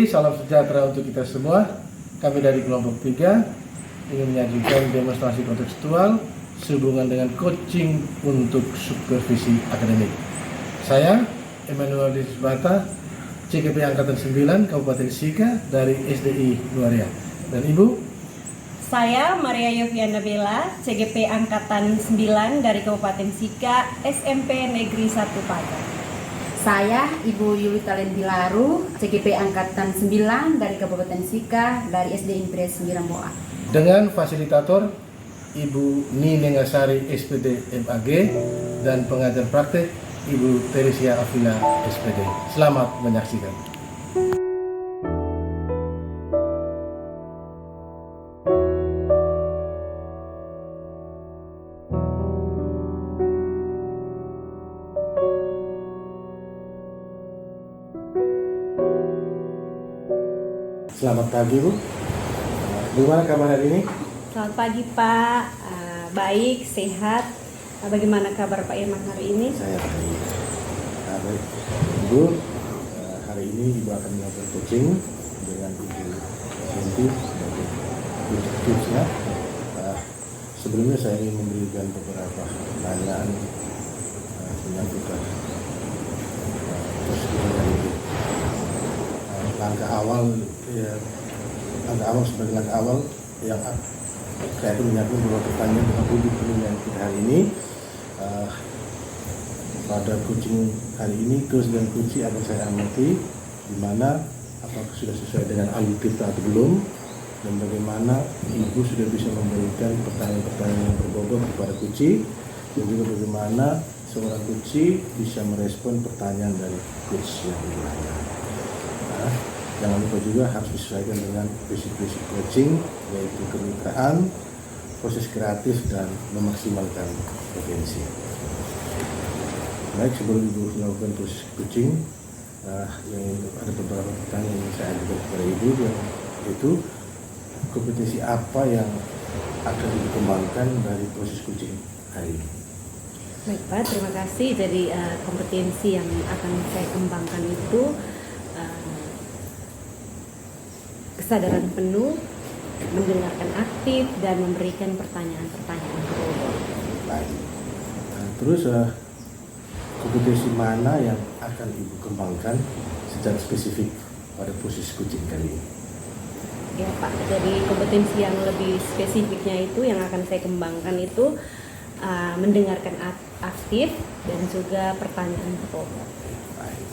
pagi, salam sejahtera untuk kita semua. Kami dari kelompok 3 ingin menyajikan demonstrasi kontekstual sehubungan dengan coaching untuk supervisi akademik. Saya, Emmanuel Disbata, CGP Angkatan 9 Kabupaten Sika dari SDI Nuaria. Dan Ibu? Saya Maria Yofianda Bella, CGP Angkatan 9 dari Kabupaten Sika, SMP Negeri 1 Pagar. Saya Ibu Yuli Talentilaru, CGP Angkatan 9 dari Kabupaten Sika, dari SD Impres 9 Boa. Dengan fasilitator Ibu Nini Ngasari SPD MAG dan pengajar praktek Ibu Teresia Afila SPD. Selamat menyaksikan. Selamat pagi Bu. Bagaimana kabar hari ini? Selamat pagi Pak, baik, sehat. Bagaimana kabar Pak Irman hari ini? Saya baik. Baik. Ibu, hari ini Ibu akan melakukan coaching dengan Ibu Sinti sebagai tipsnya. Sebelumnya saya ingin memberikan beberapa pertanyaan menyangkut langkah awal sebagai langkah awal yang saya itu menyangkut beberapa pertanyaan tentang penilaian kita hari ini. Pada coaching hari ini terus dan kunci akan saya amati di mana apakah sudah sesuai dengan alur kita atau belum, dan bagaimana Ibu sudah bisa memberikan pertanyaan-pertanyaan yang berbobot kepada kunci, dan juga bagaimana seorang kunci bisa merespon pertanyaan dari coach yang bertanya. Jangan lupa juga harus disesuaikan dengan prinsip-prinsip coaching, yaitu kemitraan, proses kreatif, dan memaksimalkan potensi. Baik, sebelum Ibu melakukan proses coaching, ada beberapa pertanyaan yang saya ajukan kepada Ibu, yaitu kompetensi apa yang akan dikembangkan dari proses coaching hari ini. Baik Pak, terima kasih. Jadi kompetensi yang akan saya kembangkan itu kesadaran penuh, mendengarkan aktif, dan memberikan pertanyaan-pertanyaan berbobot. Baik. Terus kompetensi mana yang akan Ibu kembangkan secara spesifik pada proses coaching kali ini? Ya Pak, jadi kompetensi yang lebih spesifiknya itu yang akan saya kembangkan itu mendengarkan aktif dan juga pertanyaan berbobot. Baik.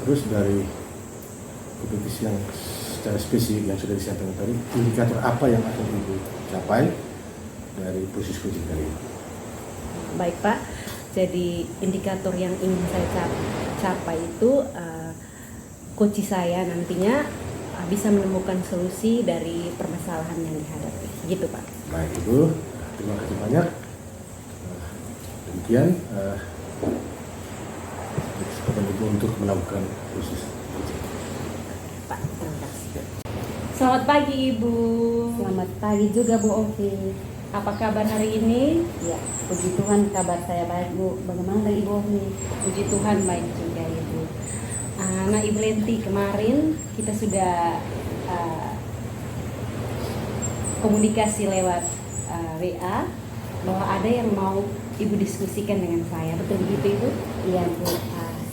Terus dari kompetensi yang secara spesifik yang sudah disampaikan tadi, indikator apa yang akan Ibu capai dari proses coaching kali ini? Baik Pak, jadi indikator yang ingin saya capai itu coach saya nantinya bisa menemukan solusi dari permasalahan yang dihadapi, gitu Pak. Baik Ibu, terima kasih banyak. Demikian kesempatan Ibu untuk melakukan proses coaching. Pak, terima kasih. Selamat pagi Ibu. Selamat pagi juga Bu Ovi. Apa kabar hari ini? Ya, puji Tuhan kabar saya baik Bu. Bagaimana dari Ibu Ovi? Puji Tuhan baik juga Ibu. Nah Ibu Lenti, kemarin kita sudah komunikasi lewat WA bahwa ada yang mau Ibu diskusikan dengan saya. Betul begitu Ibu? Iya Bu,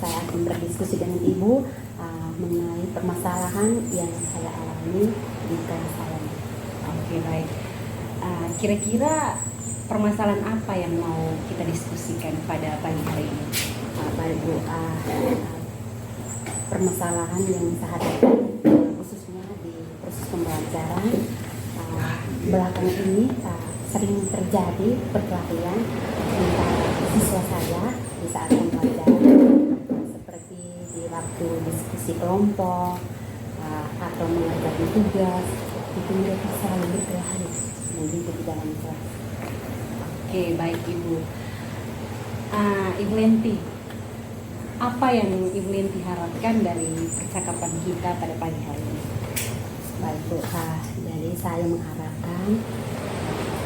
saya akan berdiskusi dengan Ibu mengenai permasalahan yang saya alami di kelas saya. Oke, baik. Kira-kira permasalahan apa yang mau kita diskusikan pada pagi hari ini? Baik Bu, permasalahan yang saya hadapi khususnya di proses pembelajaran belakangan ini sering terjadi perkelahian antara siswa saya di saat pembelajaran, seperti di waktu diskusi kelompok atau mengerjakan tugas, itu mereka selalu berkelahi mungkin di dalam kelas. Oke, baik Ibu. Ibu Lenti, apa yang Ibu Lenti harapkan dari percakapan kita pada pagi hari ini? Baik Bu, jadi saya mengharapkan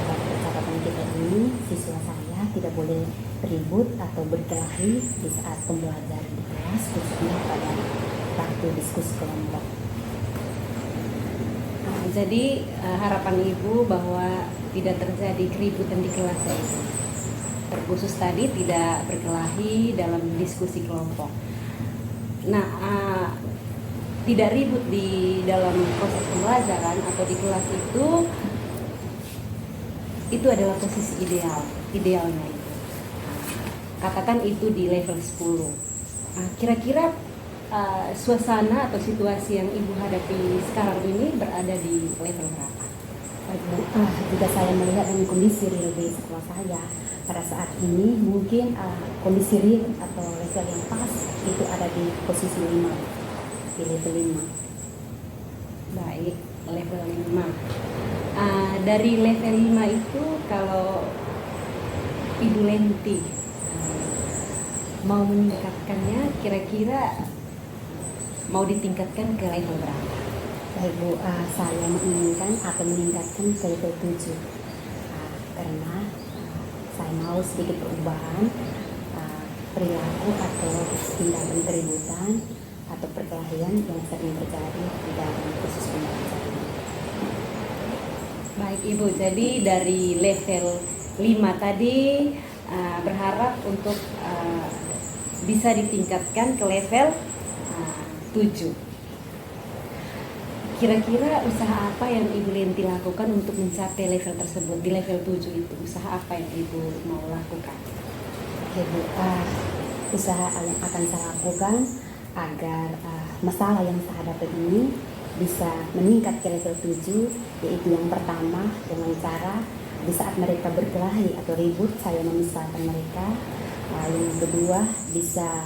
percakapan kita ini siswa saya tidak boleh ribut atau berkelahi di saat pembelajaran di kelas, khususnya pada waktu diskusi kelompok. Jadi harapan Ibu bahwa tidak terjadi keributan di kelas ya Ibu. Terkhusus tadi tidak berkelahi dalam diskusi kelompok. Nah, tidak ribut di dalam proses pembelajaran atau di kelas itu adalah posisi idealnya itu. Katakan itu di level 10. Kira-kira suasana atau situasi yang Ibu hadapi sekarang ini berada di level berapa? Baik, Bu. Jika saya melihat dengan kondisi real di sekolah saya pada saat ini, mungkin kondisi real atau level yang pas itu ada di posisi 5, di level 5. Baik, level 5. Dari level 5 itu kalau Ibu Lenti mau meningkatkannya, kira-kira mau ditingkatkan ke level berapa? Baik, Bu, saya menginginkan atau meningkatkan ke level 7 karena saya mau sedikit perubahan perilaku atau tindakan keributan atau perkelahian yang sering terjadi di dalam proses pembelajaran. Baik Ibu, jadi dari level 5 tadi berharap untuk bisa ditingkatkan ke level 7. Kira-kira usaha apa yang Ibu Lenti lakukan untuk mencapai level tersebut? Di level 7 itu usaha apa yang Ibu mau lakukan? Oke, Bu, usaha yang akan saya lakukan agar masalah yang saya hadapi ini bisa meningkat ke level 7, yaitu yang pertama dengan cara di saat mereka berkelahi atau ribut saya memisahkan mereka. Yang kedua bisa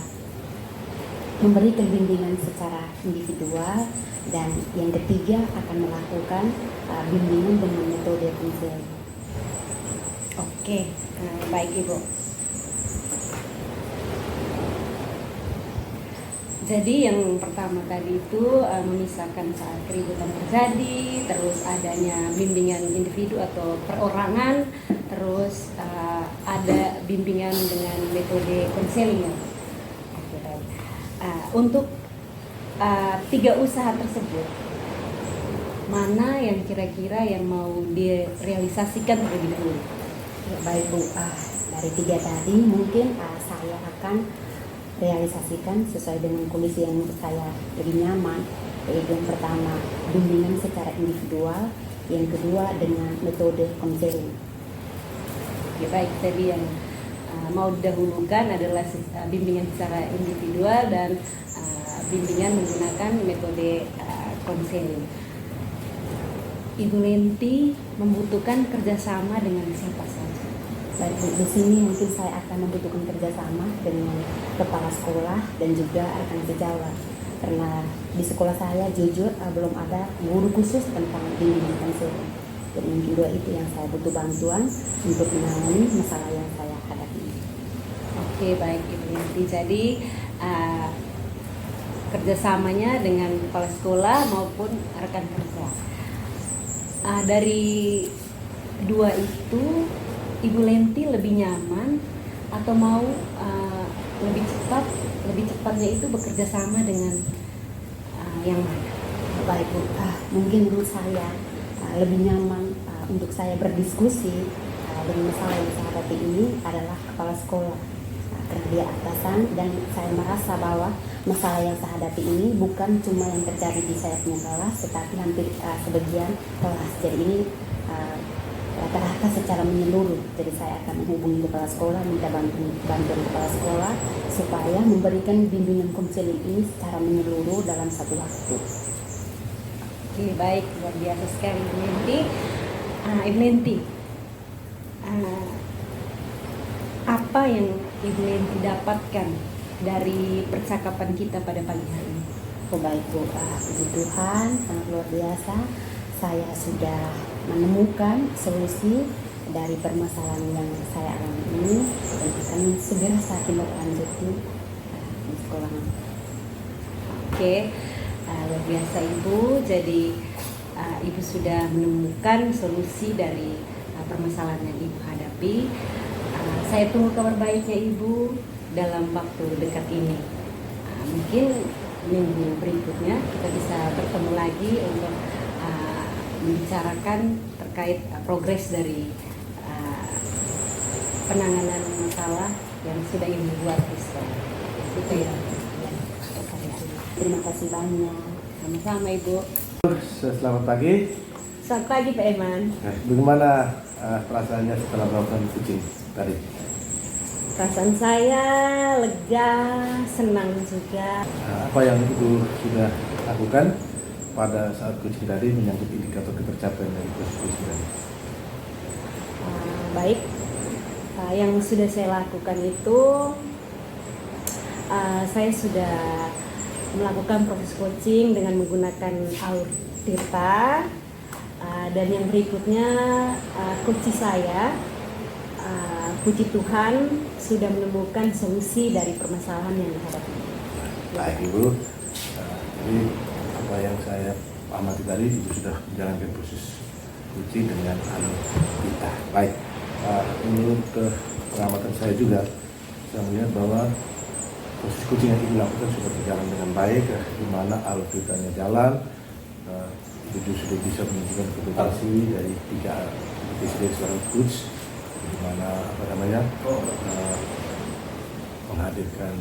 memberikan bimbingan secara individual, dan yang ketiga akan melakukan bimbingan dengan metode konseling. Oke, baik Ibu. Jadi yang pertama tadi itu memisahkan saat keributan terjadi, terus adanya bimbingan individu atau perorangan, terus ada bimbingan dengan metode konseling. Untuk 3 usaha tersebut, mana yang kira-kira yang mau direalisasikan terlebih dahulu? Ya, baik Bu, dari 3 tadi mungkin saya akan realisasikan sesuai dengan kondisi yang menurut saya lebih nyaman, yaitu yang pertama bimbingan secara individual, yang kedua dengan metode konseling. Ya, baik, tadi yang mau didahulukan adalah bimbingan secara individual dan bimbingan menggunakan metode konseling. Ibu Lenti membutuhkan kerjasama dengan siapa saja? Baik Bu, di sini mungkin saya akan membutuhkan kerjasama dengan kepala sekolah dan juga rekan sejawat, karena di sekolah saya jujur belum ada guru khusus tentang bimbingan konseling. Jadi mungkin 2 itu yang saya butuh bantuan untuk menangani masalah yang saya hadapi. Oke, baik Ibu Lenti. Jadi kerjasamanya dengan kepala sekolah maupun rekan kerja. Dari 2 itu, Ibu Lenti lebih nyaman atau mau lebih cepatnya itu bekerja sama dengan yang mana? Baik Bu, mungkin menurut saya lebih nyaman untuk saya berdiskusi dengan masalah yang saya hadapi ini adalah kepala sekolah, karena dia atasan dan saya merasa bahwa masalah yang saya hadapi ini bukan cuma yang terjadi di saya punya kelas, tetapi hampir sebagian kelas. Jadi ini rata-rata secara menyeluruh. Jadi saya akan menghubungi kepala sekolah, minta bantuan kepala sekolah supaya memberikan bimbingan konseling ini secara menyeluruh dalam satu waktu. Oke, baik, luar biasa sekali Ibu Lenti. Ibu Lenti, apa yang Ibu Lenti dapatkan dari percakapan kita pada pagi hari ini? Oh baik Bu, puji Tuhan, sangat luar biasa. Saya sudah menemukan solusi dari permasalahan yang saya alami ini dan akan segera saya tindak lanjuti di sekolah. Oke, luar biasa Ibu. Jadi Ibu sudah menemukan solusi dari permasalahan yang Ibu hadapi. Saya tunggu kabar baiknya Ibu dalam waktu dekat ini. Mungkin minggu berikutnya kita bisa bertemu lagi untuk membicarakan terkait progres dari penanganan masalah yang sudah Ibu buat Kristen. Itu ya. Terima kasih banyak. Sama-sama Ibu. Selamat pagi. Selamat pagi Pak Eman. Nah, bagaimana perasaannya setelah melakukan kucing tadi? Perasaan saya lega, senang juga. Nah, apa yang Ibu sudah lakukan pada saat kucing tadi menyangkut indikator ketercapaian dari proses kucing tadi? Baik, yang sudah saya lakukan itu saya sudah melakukan proses coaching dengan menggunakan alur tirta, dan yang berikutnya coach saya, puji Tuhan, sudah menemukan solusi dari permasalahan yang dihadapi. Baik Ibu, jadi apa yang saya amati tadi Ibu sudah menjalankan proses coaching dengan alur tirta. Baik, menurut pengamatan saya juga, saya melihat bahwa proses coaching yang Ibu lakukan sudah berjalan dengan baik, di mana alur tirtanya jalan. Ibu sudah bisa menunjukkan kompetensi dari 3 kompetensi dari seorang coach, di mana menghadirkan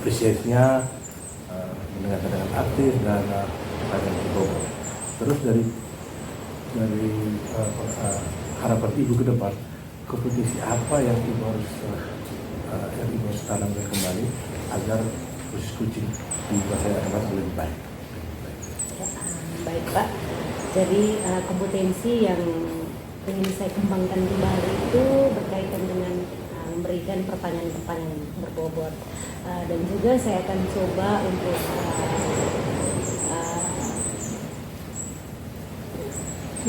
apresiasinya, mendengarkan dengan aktif dan pertanyaan berbobot. Terus dari harapan Ibu ke depan, kompetensi apa yang Ibu harus tanamkan kembali agar proses coaching di masa yang akan datang lebih baik. Baik Pak, jadi kompetensi yang ingin saya kembangkan kembali itu berkaitan dengan memberikan pertanyaan-pertanyaan berbobot, dan juga saya akan coba untuk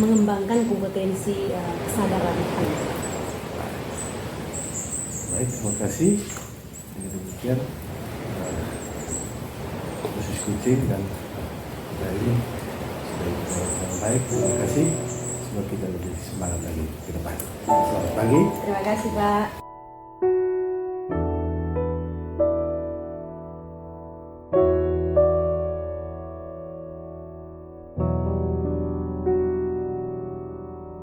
mengembangkan kompetensi kesadaran anak. Baik, terima kasih. Jadi demikian proses coaching dan kita ini sudah dengan baik. Terima kasih. Semoga kita lebih semangat lagi ke depan. Selamat pagi. Terima kasih Pak.